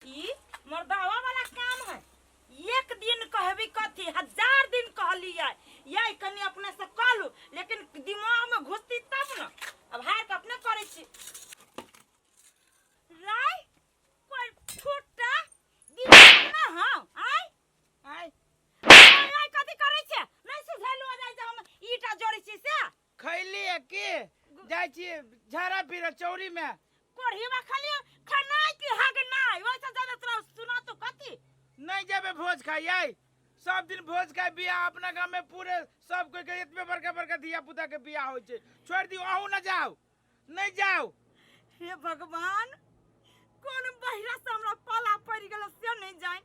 ई मर्दावा वाला काम है। एक दिन कहबी कथी 1000 दिन कहलिए यही कनी अपने से कह लू, लेकिन दिमाग में घुसती तब न। अब हार के अपने करे छी राय कोई फुटा दिमाग ना हां आई आई कथी करे छे नहीं सुझेलु आ जाय हम ईटा जोड़ी छी से खैली है के जाय छी झारा फिर चौरी में कोढ़ीवा खाली खनाई की हग नाय वैसे ज्यादा तरह सुना तो कथी नहीं जाबे भोज खाई सब दिन भोज खाई बियाह अपना गांव में पूरे सब कोई के इतने बड़का बड़का दिया पुता के बियाह होय छे। छोड़ दियो आहू ना जाओ नहीं जाओ। हे भगवान कोन बहिरा से हमरा पाला पड़ गेल से नहीं जाय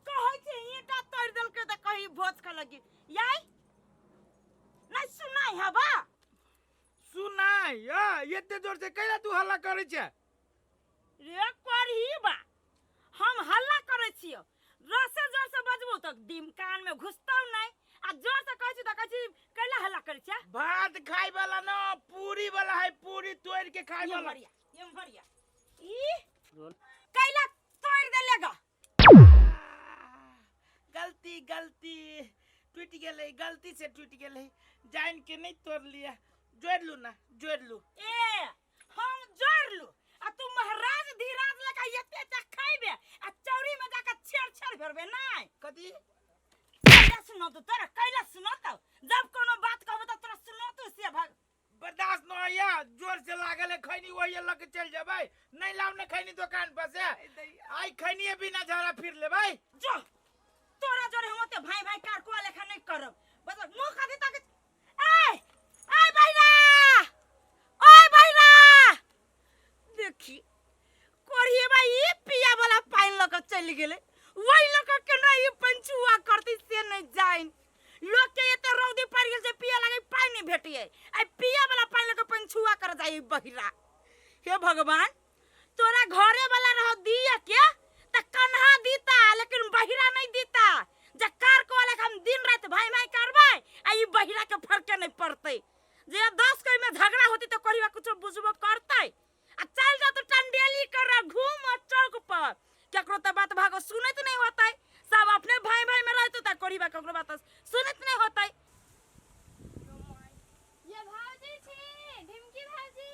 कहै छे ईटा तोड़ देल के त कहीं भोज खा लगी याई नहीं सुनाई हबा सुनाई इतने जोर से कैला तू हल्ला करे छे रे कोढ़ीवा हम हल्ला करे छियो रसे जोर से बजबो त दिम कान में घुसतौ नहीं आ जोर से कहै छी त कहै छी कैला हल्ला करे छे भात खाई वाला ना पूरी वाला है पूरी तोड़ के खाई वाला ये भरिया ई कैला तोड़ देलेगा गलती गलती टूट गेले गलती से टूट गेले जान के नहीं तोड़ लिया जोड़ लू ना जोड़ लू ए हम जोड़ लू आ तू महाराज धीराज लगा एते चा खाइबे आ चौरी में जाके छेड़ भरबे नहीं कथी कैला सुनो तो तोरा कैला सुनो तो जब कोनो बात कहबो त तोरा सुनो तो से भाग बर्दाश्त न होया जोर से लागल है खैनी वही लग के चल जाबे नहीं लाव न खैनी दुकान पर से आई खैनी बिना झारा फिर ले भाई जो तोरा जोरे हम ते भाई भाई कार को लेखा नहीं करब बस मुंह खादी तक ए ए भाईरा ओए भाईरा देखी कोढ़िए भाई पिया वाला पाइन लक चल गेले वही लक के नहीं पंचुआ करती से नहीं जाइन लोग के एते रौदी पड़ गेल से पिया लागे पाइन नहीं भेटिए आई पिया वाला पाइन लक पंचुआ कर जाई बहिरा। हे भगवान तोरा घरे वाला रह दिया क्या त कन्हा दीता लेकिन बहिरा नहीं दीता जकार को वाला हम दिन रात भाई भाई करबै आ ई बहिरा के फर्क नहीं पड़ते जे 10 कोई में झगड़ा होती तो कोरीवा कुछ बुझबो करते आ चल जा तो टंडेली कर घूम चौक पर केकरो त बात भागो सुनत नहीं होता सब अपने भाई भाई में रहते त कोरीवा केकरो बात सुनत नहीं होता। ये भाजी छी ढिमकी भाजी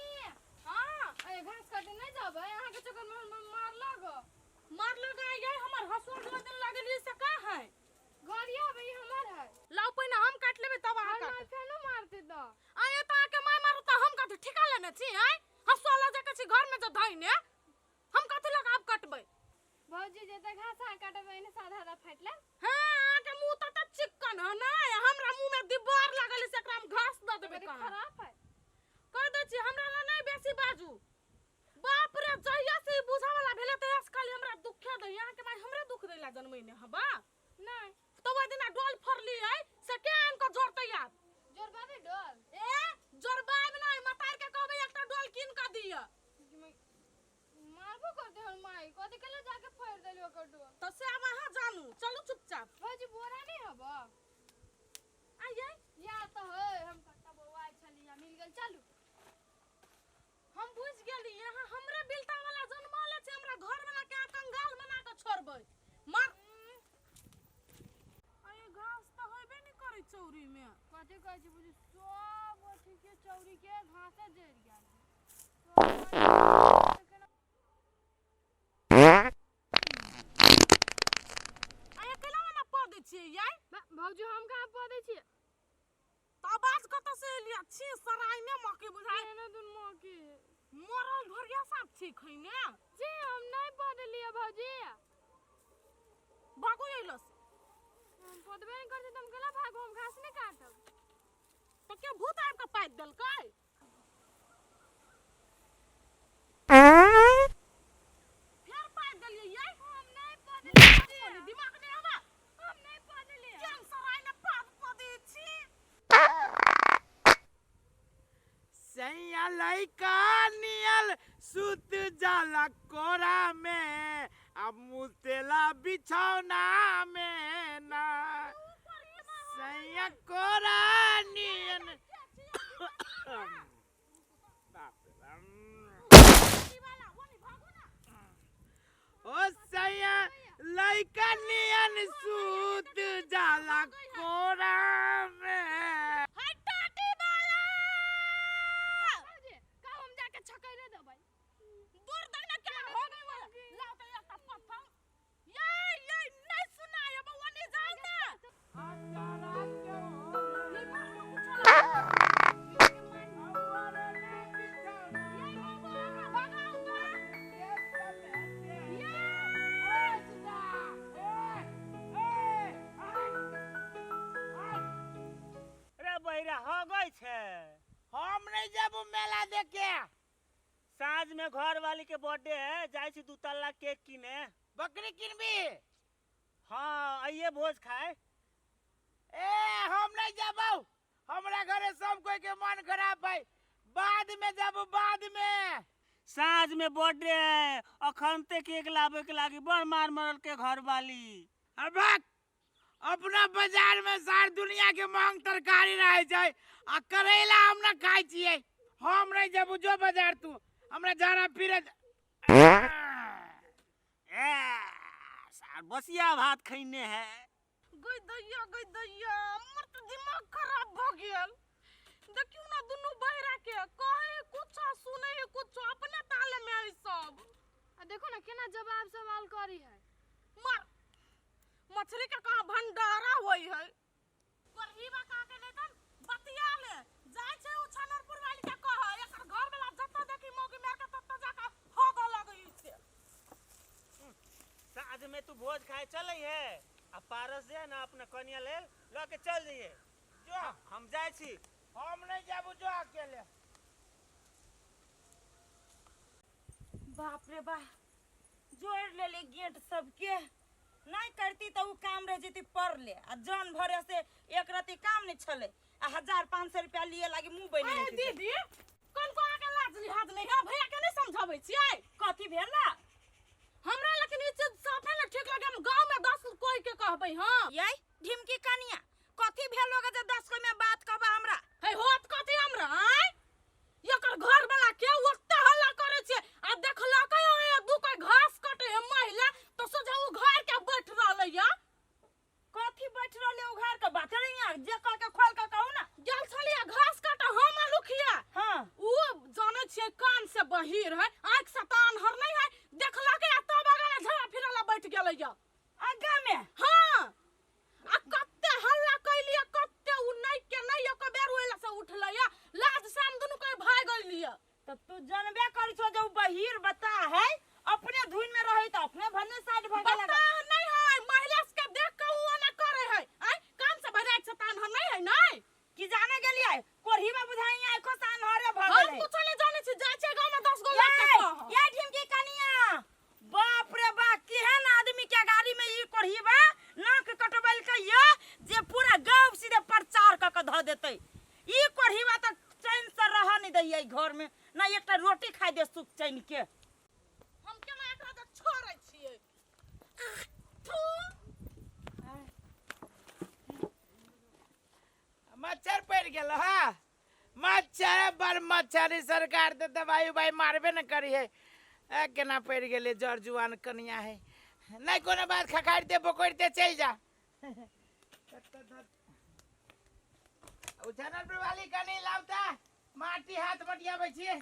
हां ए घास काटे नहीं जाबे यहां के चक्कर में मार लगा ये हमर हसुआ दिन लागली से का है गरिया भाई हमर है लाओ पहिने हम काट लेबे तब आ काट केनो मारते त आए त आके मार मारू त हम कथि ठिका लेने छी हैं हसुआ ल जाके छी घर में ज धइने हम कथि लग आप काटबै भौजी जेते घास आ काटबै ने साधा आधा फाटले हां आके मुंह त चिकन है ना हमरा मुंह में दीवार लागल से एकरा में घास द देबे खराब है कह दे छी हमरा ला नहीं बेसी बाजू बाप रे जहिया से बुझा वाला भेले त यस खाली हमरा दुख दे यहां के माय हमरे दुख देला जन्मै ने हबा नहीं तो वो दिन डोल फरली है से के इनको जोड़ते यार जोरबाबे डोल ए जोरबाब नहीं मतार के कहबे एकटा डोल किन का दिया मारबो कर दे हम माई कथि केले जाके फेर देलियो कर डोल तो से अब वहां जानू चलो चुपचाप भौजी बोरा नहीं हबा आइए या तो है हम कट्टा बौआ छलिया मिल गेल चलू हम बुझ गेली यहां हमरे बिलता वाला जन्मले छै हमरा घर वाला के कंगाल बना के छोड़बै मार आय घास त होइबे नहीं करे चौरी में कथि कहै छी बुझी सब अथी के चौरी के घासे जड़ गेल आय केला ना पदै छी याय भौजी हम कहां पदै छी त आवाज कत से लिया छी सराय में मके बुझाय ने दुन मके मरल भरिया साथ छी खइने जी हम नहीं पदलिए भौजी भागो एलस हम पदबे नहीं करते तुम केला भागो हम घास नहीं काटब तो क्या भूत आब के पाइप देलकै फिर पाइप देलिए ये हम नहीं पदलिए दिमाग नहीं हवा हम नहीं पदलिए केन सराय में पाप पदे छी सैया लइका नियल सुत जाला कोरा में अब मुतेला बिछौना में ना सैया कोरा नियन ओ सैया नहीं जाबू मेला देखे। साँझ में घर वाली के बर्थडे है, जाए छी 2 तल्ला केक किने। बकरी किनबी? हाँ आइए भोज खाए। ए हम नहीं जाबू, हमरा घरे सब कोई के मन खराब है, बाद में जाबू बाद में। साँझ में बर्थडे है, अखनते केक लावे के लागी बड़ मार मरल के घर वाली। अब अपना बाजार में सार दुनिया के महंग तरकारी रहे जाए आ करेला हम ना खाई छिए। हम नहीं जाबू, जो बाजार तू हमरा जाना फिरे। सार बसिया भात खैने है। गई दैया हमर तो दिमाग खराब भ गेल। देखियो ना दुनु बहरा के कहे कुछ सुने कुछ अपने ताले में है सब। आ देखो ना केना जवाब सवाल करी है। मार मछली का कहां भंडारा होई है। पर ही बा का के लेतन बतिया ले जाय छे उ छनरपुर वाली के कह एकर घर वाला जत्ता देखी मौगी मेर के तत्ता जाके हो ग लगई से। साँझ में तू भोज खाए चले है, आ पारस जे ना अपना कन्या ले के चल जाइए। जो हम जाए छी। हम नहीं जाबू, जो अकेले। बाप रे बा जोड़ ले ले गेट सबके नहीं करती तो उ काम रह जेती पर ले आ जान भरे से एक राती काम नहीं छले आ 1500 रुपया लिए लागी मुंह बनी अरे दीदी कोन को आके लाज लिहाज नहीं है भैया के नहीं समझाबै छियै। कथी भेला हमरा लेकिन ई चीज साफे न ठीक लगे। हम गांव में 10 कोई के कहबै। हां यई ढिमकी कनिया कथी भेलोगे जे 10 कोई में बात कहबा हमरा है होत कथी हमरा आय एकर घर वाला के ओत्ता हल्ला करे छै आ देखलकै ओ दू कोई घास काटे है महिला तो सोझा उ घर के बैठ रहलै या। कथी बैठ रहले उ घर के बात रहिया जे कह के खोल के कहू ना गेल छलिया घास काटे हम लुखिया। हां उ जाने छियै कान से बहिर है आंख से तान हर नहीं है देखलकै आ तब आगा झड़ा फिरला बैठ गेलै या आगा में। हां आ कत्ते हल्ला कैलिया कत्ते उ नहीं के नहीं एक बेर होइला से उठलै या लाज शाम दुनु कोई भाग गेलिया। तब तू जानबे करी छो जो बहिर बता है अपने धुन में रही तो अपने भन्ने साइड भागे लगा। बता नहीं है महिला के देख के उ ना करे है आय कान से भराई से तान हम नहीं है नहीं कि जाने गेलिए कोरही में बुझाई आंखो सान हरे भ हम गेलै। कुछ नहीं जाने छी जाय छै गांव में 10 गो लड़का कह। ये ढिमकी कनिया बाप रे बा केहन आदमी के गाड़ी में ई कोरही बा नाक कटबल के ये जे पूरा गांव सीधे प्रचार क के ध देतै। ई कोरही बा त चैन से रह नहीं दैयै घर में ना एकटा रोटी खाइ दे सुख चैन के। हम केना एकरा त छोड़ै छियै। मच्छर पड़ गेल है, मच्छर बड़ मच्छर सरकार तो दवाई उवाई मारबे न करी है। केना पड़ गेले जर जुआन कनिया है, नहीं कोनो बात खखाड़ते पकड़ते चल जा। उछनर वाली कनी लावता माटी हाथ मटियाबै छिए।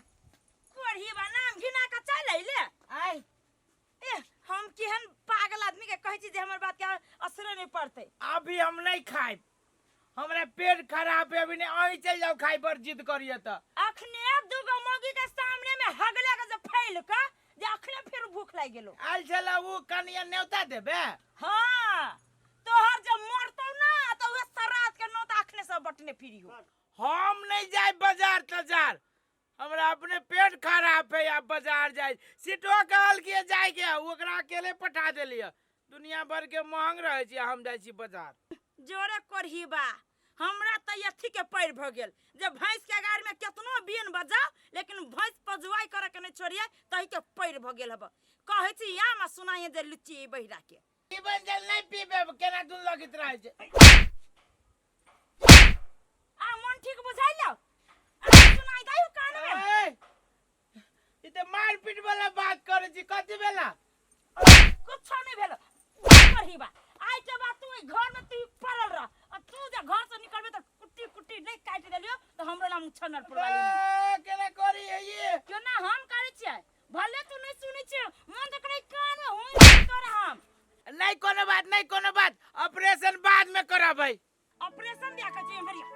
कोरही बा नाम घिना के चल अइले आय ए हम केहन पागल आदमी के कहै छी जे हमर बात के असर नहीं पड़तै। अभी हम नहीं खाए, हमरा पेट खराब है, अभी नहीं अहीं चल जाओ खाई पर जिद करिए तो। अखने दुगो मौगी के सामने में हगले के जे फैल के जे अखने फिर भूख लाग गेलो। आल चला वो कनिया न्योता देबे। हां तोहर जब मरतौ ना तो वे सरात के नोत अखने से बटने फिरियो। हम नहीं जाए बाजार तजार, हमरा अपने पेट खराब है, या बाजार जाए सीटो कहल के जाए के ओकरा अकेले पठा देलिए। दुनिया भर के महंग रहे छी, हम जाए छी बाजार। जोरे कोरही बा हमरा त अथी के पैर भ गेल जे भैंस के गाड़ में केतनो बीन बजाओ लेकिन भैंस पजवाई करे के नहीं छोड़िए तही के पैर भ गेल हब। कहै छी या में सुनाइए जे लुच्ची बहिरा के पीबन जल नहीं पीबे केना दुन लगित रहे छे। आ मन ठीक बुझाइलो सुनाई दायु कान में ई त मार पीट वाला बात करे छी, कथि भेला कुछ नहीं भेलो। कोरही बा आई के बात तू घर में तू पड़ल रह और तू जे घर से निकलबे तो कुट्टी कुट्टी नहीं काट देलियो तो हमरो नाम छनरपुर वाली नहीं केना करी है ये क्यों ना हम करे छिए भले तू नहीं सुनै छिए मन देख रही कान में हुई करे हम नहीं कोनो बात, नहीं कोनो बात, ऑपरेशन बाद में करबै। ऑपरेशन दिया के जे मरिया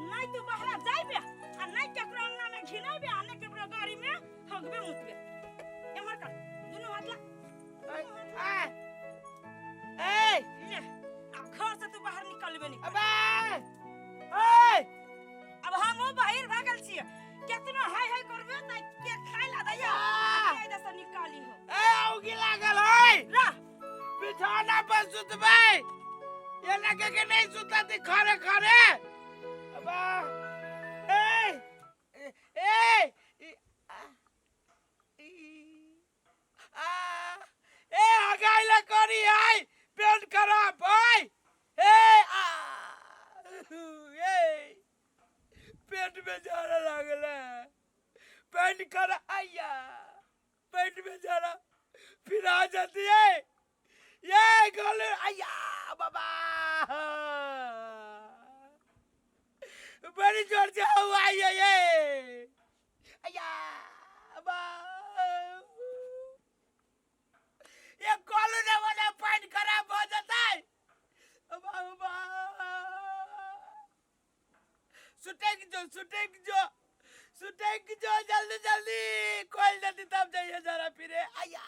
नहीं तू बहरा जाइबे आ नहीं केकरो अंगना में घिनैबे आ नहीं केकरो गाड़ी में हगबे मुतबे एमर कर दुनु हाथ ला ए ले अब घर से तू बाहर निकलबे नहीं अबे ओए अब हम बाहर भागल छिए सुतबे ये लगे के नहीं सुता थी खरे खरे अबा ए ए ए आगाइला करी आई पेट खराब भाई ए ए पेट में जाना लागला पेट खराब आया पेट में जाना फिर आ जाती है ये गले आया बाबा बड़ी जोर से हुआ ये आया बा ये कॉलू ने वाला पॉइंट खराब हो जाता है बाबा सुटेक जो जल्दी जल्दी कोई जल्दी तब जाइए जरा फिर आया